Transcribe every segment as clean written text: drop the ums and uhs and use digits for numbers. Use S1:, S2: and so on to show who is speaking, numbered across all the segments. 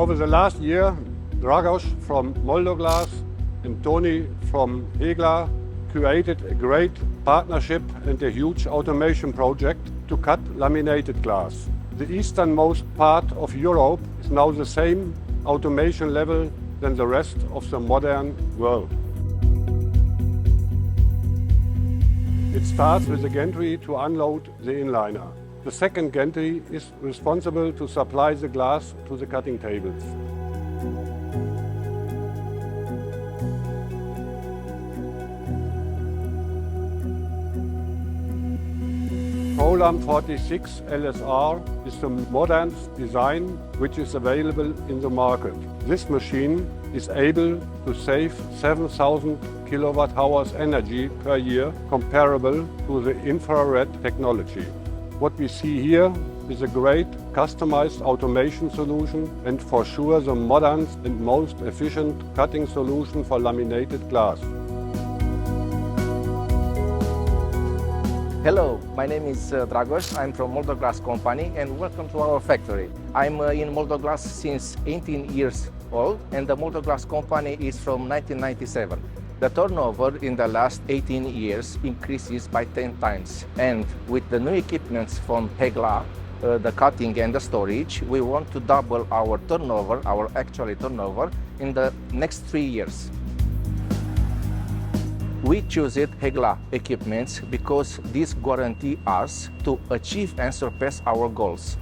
S1: over the last year, Dragos from Moldoglass and Tony from HEGLA created a great partnership and a huge automation project to cut laminated glass. The easternmost part of Europe is now the same automation level than the rest of the modern world. It starts with the gantry to unload the inliner. The second gantry is responsible to supply the glass to the cutting tables. Prolam 46 LSR is the modernest design which is available in the market. This machine is able to save 7,000 kilowatt-hours energy per year, comparable to the infrared technology. What we see here is a great customized automation solution and for sure the modernest and most efficient cutting solution for laminated glass.
S2: Hello, my name is Dragos. I'm from Moldoglass company and welcome to our factory. I'm in Moldoglass since 18 years old and the Moldoglass company is from 1997. The turnover in the last 18 years increases by 10 times. And with the new equipments from HEGLA, the cutting and the storage, we want to double our turnover, our actual turnover, in the next 3 years. We choose HEGLA equipments because these guarantee us to achieve and surpass our goals.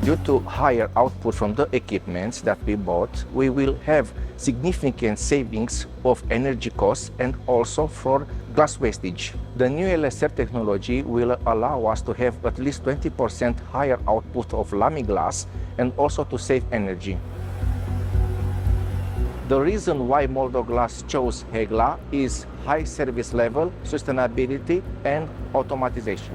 S2: Due to higher output from the equipments that we bought, we will have significant savings of energy costs and also for glass wastage. The new LSR technology will allow us to have at least 20% higher output of lami glass and also to save energy. The reason why Moldoglass chose HEGLA is high service level, sustainability and automatization.